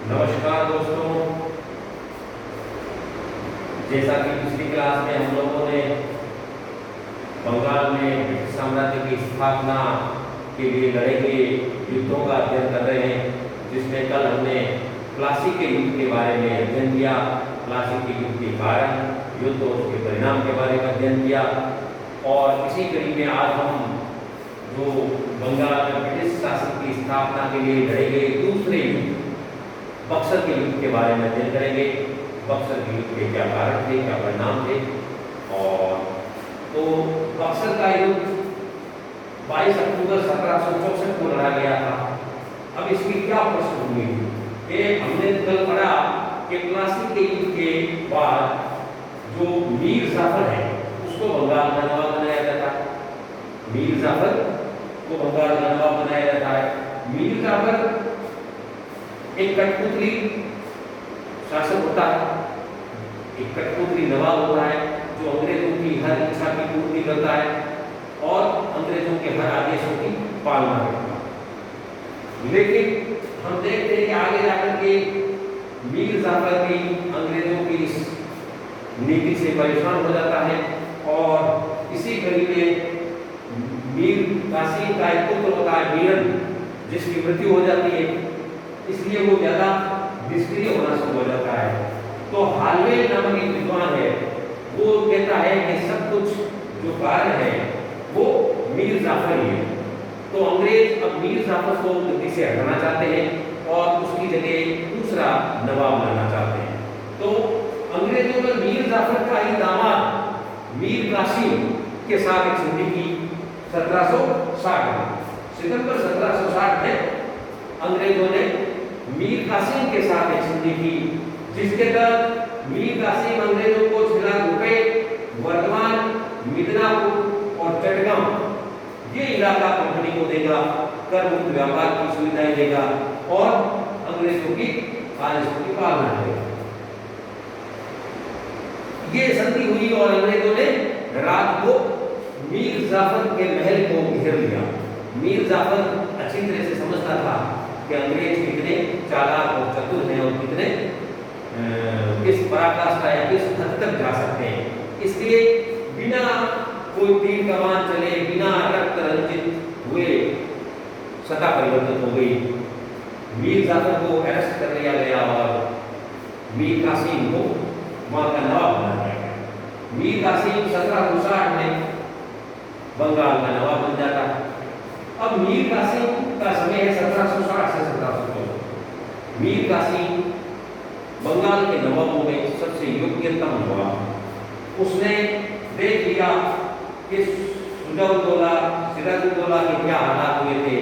नमस्कार दोस्तों। जैसा कि पिछली क्लास में हम लोगों ने बंगाल में ब्रिटिश साम्राज्य की स्थापना के लिए लड़े गए युद्धों का अध्ययन कर रहे हैं, जिसमें कल हमने प्लासी के युद्ध के बारे में अध्ययन किया, प्लासी के युद्ध के कारण, युद्ध और उसके परिणाम के बारे में अध्ययन किया। और इसी कड़ी में आज हम जो बंगाल में ब्रिटिश शासन की स्थापना के लिए लड़े गए दूसरे युद्ध बक्सर के युद्ध के बारे में अध्ययन करेंगे। बक्सर के युद्ध के क्या कारण थे, क्या परिणाम थे। और तो बक्सर का युद्ध 22 अक्टूबर 1764 को लड़ा गया था। अब इसकी क्या पृष्ठभूमि थी, ये हमने कल पढ़ा कि प्लासी के युद्ध के बाद जो मीर जाफर है उसको बंगाल का नवाब बनाया जाता है। मीर जाफर को बंगाल का नवाब बनाया जाता है। मीर जाफर एक कठपुतली शासक होता है, एक कठपुतली नवाब होता है जो अंग्रेजों की हर इच्छा की पूर्ति करता है और अंग्रेजों के हर आदेशों की पालना करता है। लेकिन हम देखते हैं कि आगे जाकर के मीर जाफर भी अंग्रेजों की इस नीति से परेशान हो जाता है और इसी कड़ी में मीर कासिम का एक पुत्र होता है मीरन, जिसकी मृत्यु हो जाती है, इसलिए वो ज्यादा निष्क्रिय होना शुरू हो जाता है। तो हालवे नामक एक विद्वान है, वो कहता है कि सब कुछ जो कारण है वो मीर जाफर ही है। तो अंग्रेज अब मीर जाफर को गद्दी से हटाना चाहते हैं और उसकी जगह दूसरा नवाब लाना चाहते हैं। तो अंग्रेजों ने मीर जाफर का ही दामाद मीर कासिम के साथ एक संधि की 1760 में। सितंबर 1760 में अंग्रेजों ने मीर कासिम के साथ एक संधि की, जिसके तहत मीर कासिम अंग्रेजों को 6 लाख रुपए, वर्धमान, मिदनापुर और चटगांव ये इलाका कंपनी को देगा, कर मुक्त व्यापार की सुविधाएं देगा और अंग्रेजों की आदेशों की पालना करेगा। ये संधि हुई और अंग्रेजों ने रात को मीर जाफर के महल को घेर लिया। मीर जाफर अच्छी तरह से समझता था कि अंग्रेज कितने चालाक और चतुर हैं और कितने किस पराकाष्ठा या किस हद तक जा सकते हैं। इसलिए बिना कोई तीर कमान चले, बिना रक्त रंजित हुए सत्ता परिवर्तित हो गई। मीर जाफर को अरेस्ट कर लिया गया और मीर कासिम को वहां का नवाब बनाया गया। मीर कासिम 1759 में बंगाल का नवाब बन जाता है। अब मीर कासिम का समय है 1760 से 1714। मीर कासिम बंगाल के नवाबों में सबसे योग्यतम नवाब। उसने देख लिया कि सुजाउद्दौला, सिराजुद्दौला के क्या हालात हुए थे,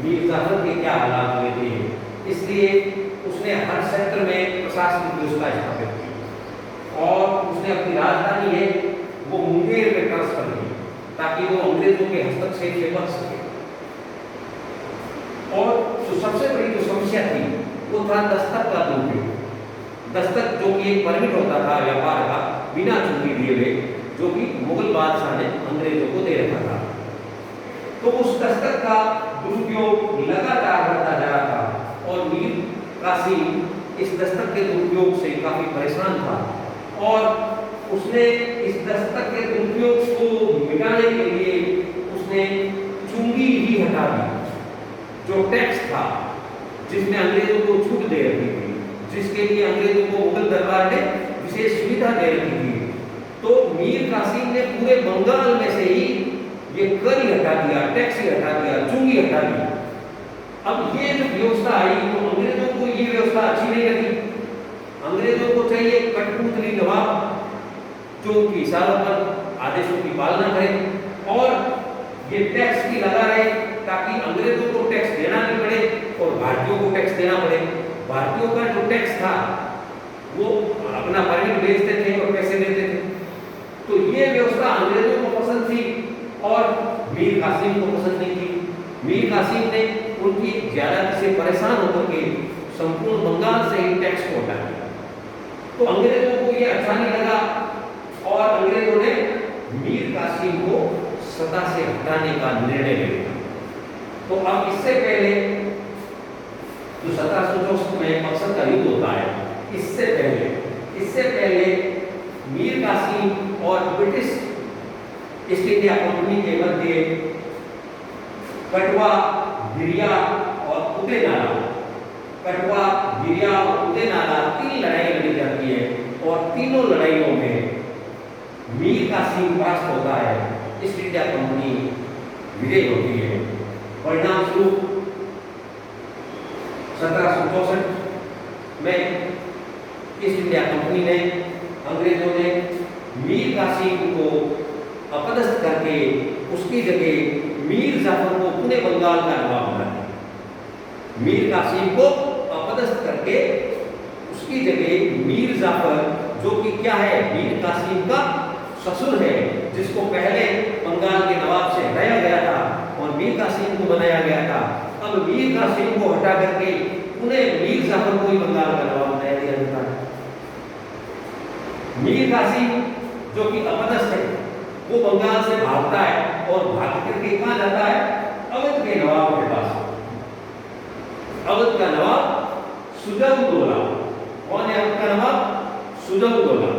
मीर जाफर के क्या हालात हुए थे, इसलिए उसने हर क्षेत्र में प्रशासनिक व्यवस्था स्थापित की और उसने अपनी राजधानी है वो मुंगेर में ट्रांसफर की ताकि वो अंग्रेजों के हस्तक्षेप से बच सके। और जो सबसे बड़ी जो समस्या थी वो था दस्तक का दुरुपयोग। दस्तक जो कि एक परमिट होता था व्यापार का बिना चुंगी दिए हुए, जो कि मुगल बादशाह ने अंग्रेजों को दे रखा था। तो उस दस्तक का दुरुपयोग लगातार बढ़ता जा रहा था और मीर कासिम इस दस्तक के दुरुपयोग से काफी परेशान था और उसने इस दस्तक के दुरुपयोग को मिटाने के लिए उसने चुंगी ही हटा दी, जो टैक्स था जिसमें अंग्रेजों को छूट दे रखी थी, जिसके लिए अंग्रेजों को मुगल दरबार ने विशेष सुविधा दे रखी थी। तो मीर कासिम ने पूरे बंगाल में से ही ये कर ही हटा दिया, टैक्स ही हटा दिया, चुंगी हटा दी। अब ये जो व्यवस्था आई तो अंग्रेजों को ये व्यवस्था अच्छी नहीं लगी। अंग्रेजों को चाहिए कठपुतली नवाब जो उनकी इशारों पर आदेशों की पालना करे और ये टैक्स भी लगा रहे ताकि अंग्रेजों को टैक्स देना नहीं पड़े और भारतीयों को टैक्स देना पड़े। भारतीयों का जो टैक्स था वो अपना परमिट बेचते थे और पैसे देते थे। तो ये व्यवस्था अंग्रेजों को पसंद थी और मीर कासिम को पसंद नहीं थी। मीर कासिम ने उनकी ज्यादती से परेशान होकर के संपूर्ण बंगाल से ही टैक्स को हटा दिया। तो अंग्रेजों को ये अच्छा नहीं लगा और अंग्रेजों ने मीर कासिम को सत्ता से हटाने का निर्णय ले लिया। तो अब इससे पहले जो 1764 में बक्सर का युद्ध होता है, इससे पहले मीर कासिम और ब्रिटिश ईस्ट इंडिया कंपनी के मध्य कटवा, गिरिया और उदयनाला 3 लड़ाई लड़ी जाती है और तीनों लड़ाइयों में मीर कासिम परास्त होता है, ईस्ट इंडिया कंपनी विजय होती है। परिणाम स्वरूप 1764 में ईस्ट इंडिया कंपनी ने, अंग्रेजों ने मीर कासिम को अपदस्थ करके उसकी जगह मीर जाफर को पुणे बंगाल का नवाब बना दिया। मीर कासिम को अपदस्थ करके उसकी जगह मीर जाफर, जो कि क्या है, मीर कासिम का ससुर है, जिसको पहले बंगाल के नवाब से हटाया गया था और मीर कासिम को बनाया गया था। अब मीर कासिम को हटा करके उन्हें मीर जाफर को ही बंगाल का नवाब बनाया दिया जाता है। मीर कासिम जो कि अपदस्थ है, वो बंगाल से भागता है और भाग करके कहां जाता है, अवध के नवाब के पास। अवध का नवाब सुजौदौला। कौन है अवध का नवाब? सुजौदौला।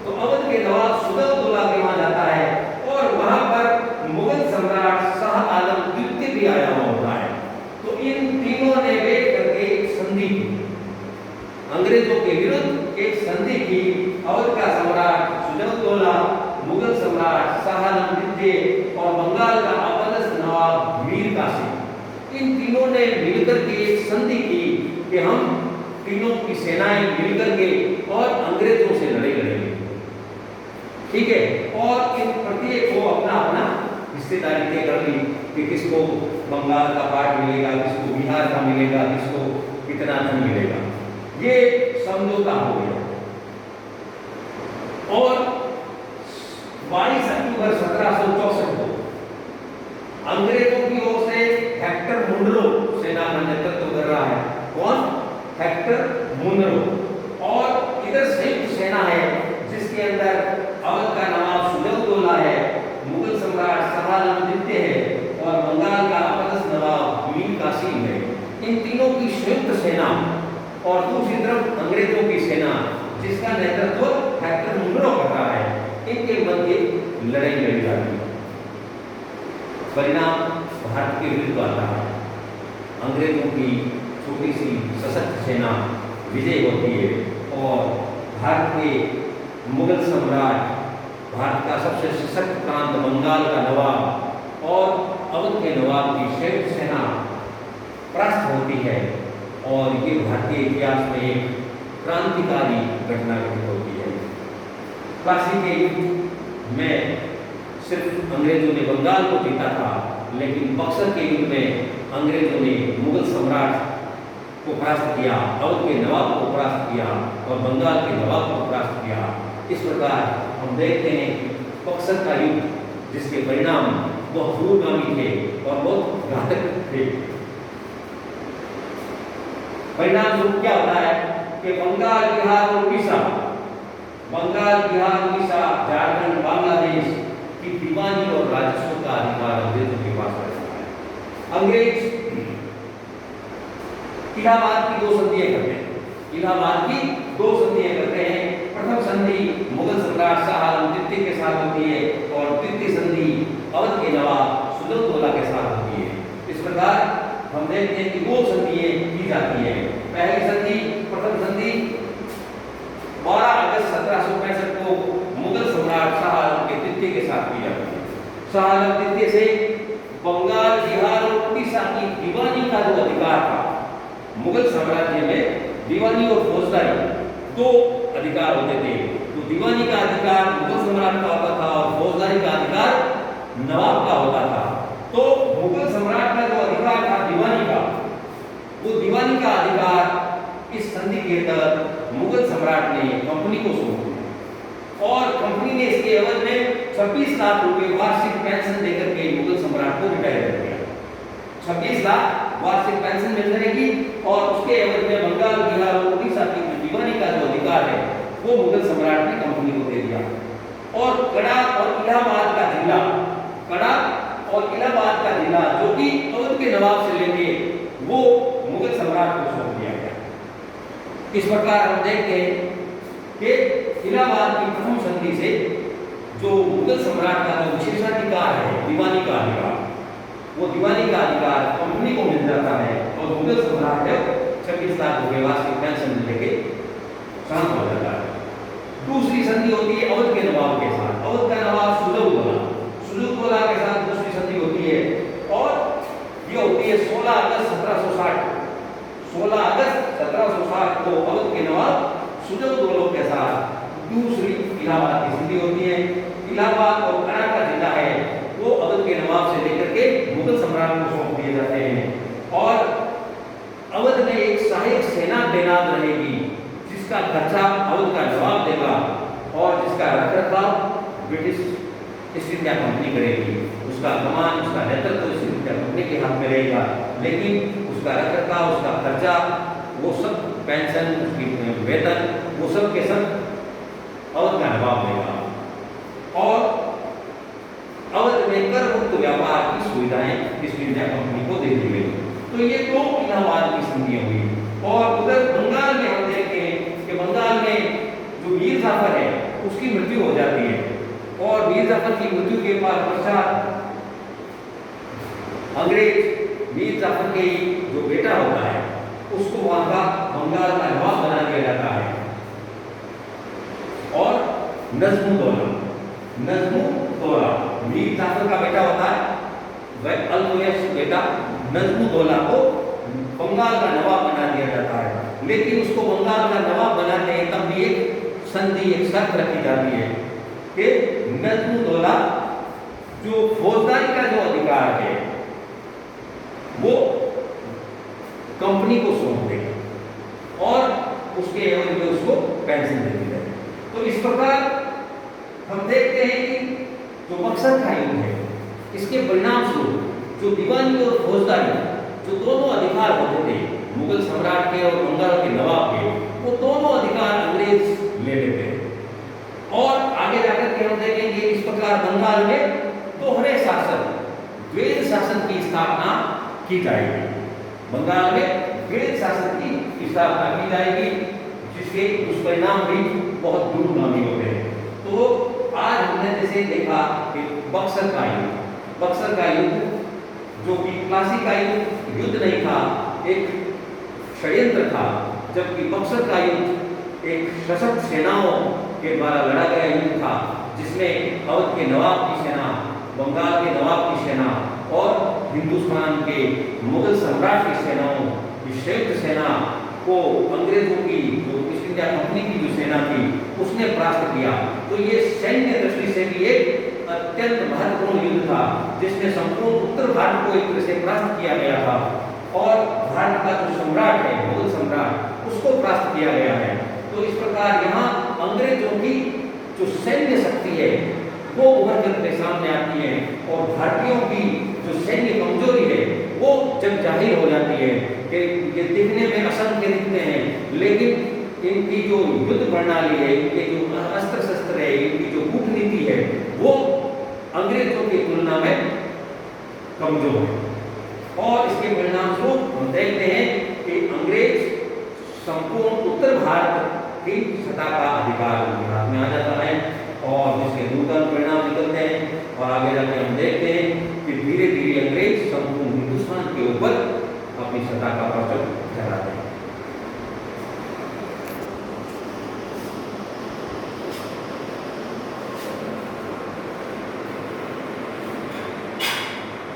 तो अवध के नवाब सुजौदौला के वहां जाता है और वहां पर मुगल सम्राट शाह आलम द्वितीय भी आया हुआ होता है। तो इन तीनों ने बैठ करके एक संधि की, अंग्रेजों के विरुद्ध एक संधि की। अवध का सम्राट सुजौदौला, मुगल सम्राट शाह आलम द्वितीय और बंगाल का अपदस्थ नवाब मीर कासिम, इन तीनों ने मिलकर के एक संधि की कि हम तीनों की सेनाएं मिलकर के और अंग्रेजों से लड़ेंगे। ठीक है, और इन प्रत्येक को अपना अपना हिस्सेदारी तय कर ली कि किसको बंगाल का पार्ट मिलेगा, किसको बिहार का मिलेगा, किसको कितना धन मिलेगा। ये समझौता हो गया और 22 अक्टूबर 1764 को अंग्रेजों की ओर से हेक्टर मुनरो सेना का नेतृत्व कर रहा है। कौन? Hector Munro. और इधर संयुक्त सेना है जिसके अंदर अवध का नवाब सुजौदौला है, मुगल सम्राट शाह आलम द्वितीय है और बंगाल का अपदस्थ नवाब मीर कासिम है। इन तीनों की संयुक्त सेना और दूसरी तरफ अंग्रेजों की सेना जिसका नेतृत्व हेक्टर मुनरो कर रहा है, इनके मध्य लड़ाई लड़ी जाती है। परिणाम भारत के विरुद्ध आता है। अंग्रेजों की छोटी सी सशक्त सेना विजय होती है और भारत के मुगल सम्राट, भारत का सबसे सशक्त प्रांत बंगाल का नवाब और अवध के नवाब की संयुक्त सेना परास्त होती है और ये भारतीय इतिहास में एक क्रांतिकारी घटना घटित होती है। प्लासी के युद्ध में सिर्फ अंग्रेजों ने बंगाल को जीता था, लेकिन बक्सर के युद्ध में अंग्रेजों ने मुगल सम्राट को परास्त किया, अवध के नवाब को परास्त किया और बंगाल के नवाब को परास्त किया। इस प्रकार हम देखते हैं कि बक्सर का युद्ध, जिसके परिणाम बहुत दूरगामी थे और बहुत घातक थे। परिणाम स्वरूप क्या होता है कि बंगाल, बिहार और उड़ीसा, झारखंड, बांग्लादेश की दीवानी और राजस्व का अधिकार अंग्रेजों के पास रहता है। अंग्रेज इलाहाबाद की 2 संधियां करते हैं। प्रथम संधि मुगल सम्राट शाह आलम द्वितीय के साथ होती है और द्वितीय संधि अवध के नवाब सुजौदौला के साथ होती है। इस प्रकार हम देखते हैं कि 2 संधियां की जाती है। पहली संधि, प्रथम संधि 12 अगस्त 1765 को मुगल सम्राट शाह आलम के द्वितीय के साथ की जाती है। शाह आलम द्वितीय से बंगाल, बिहार और उड़ीसा की दीवानी का जो अधिकार था, मुगल साम्राज्य में दीवानी और फौजदारी 2 अधिकार होते थे। तो दीवानी का अधिकार मुगल सम्राट का होता था और फौजदारी का अधिकार नवाब का होता था। तो मुगल सम्राट का जो अधिकार था दीवानी का, वो दीवानी का अधिकार इस संधि के तहत मुगल सम्राट ने कंपनी को सौंप दिया और कंपनी ने इसके एवज में 26 लाख रुपए वार्षिक पेंशन देकर के मुगल सम्राट को रिटायर कर दिया। 26 लाख वार्षिक पेंशन मिल रहेगी और उसके एवज में बंगाल, बिहार और उड़ीसा की दीवानी का जो अधिकार है वो मुगल सम्राट ने कंपनी को दे दिया। और कड़ा और इलाहाबाद का जिला जो कि अवध के नवाब से लेके वो मुगल सम्राट को सौंप दिया। इस प्रकार हम देखते हैं कि इलाहाबाद की प्रथम संधि से जो मुगल सम्राट का जो विशेषाधिकार है, दीवानी का अधिकार, वो दीवानी का अधिकार कंपनी को मिल जाता है और मुगल सम्राट है 26 लाख रुपए वार्षिक पेंशन लेके शांत हो जाता है। दूसरी संधि होती है अवध के नवाब के साथ। अवध का नवाब सुलूदौला के साथ दूसरी संधि होती है और ये होती है 16 अगस्त 1760। 16 अगस्त 1760 को अवध के नवाब सुलूदौला के साथ दूसरी इलाहाबाद की संधि होती है। इलाहाबाद और कनाडा जिला है वो अवध के नवाब से लेकर के मुगल सम्राट को सौंप दिए जाते हैं और अवध में एक सहायक सेना तैनात रहेगी जिसका खर्चा अवध का नवाब देगा और जिसका रखरखाव ब्रिटिश ईस्ट इंडिया कंपनी करेगी। उसका कमान, उसका नेतृत्व ईस्ट इंडिया कंपनी के हाथ में रहेगा, लेकिन उसका रखरखाव, उसका खर्चा, वो सब पेंशन, उसकी वेतन, वो सब के सब अवध का नवाब देगा और अवध में कर मुक्त व्यापार की सुविधाएं ईस्ट इंडिया कंपनी को दे दी गई। तो ये दो इलाहाबाद की संधियां हुई। और उधर बंगाल में हम देखें कि बंगाल में जो मीर जाफर है उसकी मृत्यु हो जाती है और मीर जाफर की मृत्यु के पश्चात अंग्रेज मीर जाफर के जो बेटा होता है उसको वहां का बंगाल का नवाब बना दिया जाता है और नजमुद्दौला मीर जाफर का बेटा होता है, वह अल्पवयस्क बेटा नजमुद्दौला को बंगाल का नवाब बना दिया जाता है। लेकिन उसको बंगाल का नवाब बनाते हैं तब भी एक संधि, एक शर्त रखी जाती है कि नजमुद्दौला जो फौजदारी का जो अधिकार है वो कंपनी को सौंप दे और उसके एवज में उसको पेंशन दे दी जाए। तो इस प्रकार हम देखते हैं कि जो मकसद का युद्ध है इसके परिणाम स्वरूप जो दीवानी और फौजदारी जो दोनों अधिकार होते थे मुगल सम्राट के और बंगाल के नवाब के, वो दोनों अधिकार अंग्रेज ले लेते हैं। और आगे जाकर के हम देखेंगे इस प्रकार बंगाल में दोहरे शासन, द्वैध शासन की स्थापना की जाएगी। बंगाल में द्वैध शासन की स्थापना की जाएगी जिसके दुष्परिणाम भी बहुत दूरगामी होते हैं। तो आज हमने जैसे देखा कि बक्सर का युद्ध जो कि प्लासी का युद्ध नहीं था, एक षड्यंत्र था, जबकि बक्सर का युद्ध एक सशक्त सेनाओं के द्वारा लड़ा गया युद्ध था जिसमें अवध के नवाब की सेना, बंगाल के नवाब की सेना और हिंदुस्तान के मुगल सम्राट की सेनाओं की संयुक्त सेना को अंग्रेजों की जो ईस्ट इंडिया कंपनी की जो सेना थी उसने परास्त किया। तो ये सैन्य दृष्टि से भी एक अत्यंत महत्वपूर्ण युद्ध था जिसमें संपूर्ण उत्तर भारत को एक तरह से परास्त किया गया था और भारत का जो सम्राट है मुगल सम्राट उसको परास्त किया गया है। तो इस प्रकार यहाँ अंग्रेजों की जो सैन्य शक्ति है वो उभर कर सामने आती है और भारतीयों की जो सैन्य कमजोरी है वो जब जाहिर हो जाती है कि ये दिखने में असंख्य दिखते हैं लेकिन इनकी जो युद्ध प्रणाली है, इनके जो अस्त्र शस्त्र है, इनकी जो कूटनीति है वो अंग्रेजों की तुलना में कमजोर है। और इसके परिणाम स्वरूप हम देखते हैं कि अंग्रेज संपूर्ण उत्तर भारत की सत्ता का अधिकार उनके हाथ में आ जाता है और जिसके नूतन परिणाम निकलते हैं और आगे जाकर हम देखते हैं कि धीरे धीरे अंग्रेज संपूर्ण हिंदुस्तान के ऊपर अपनी सत्ता का परचम फहराते हैं।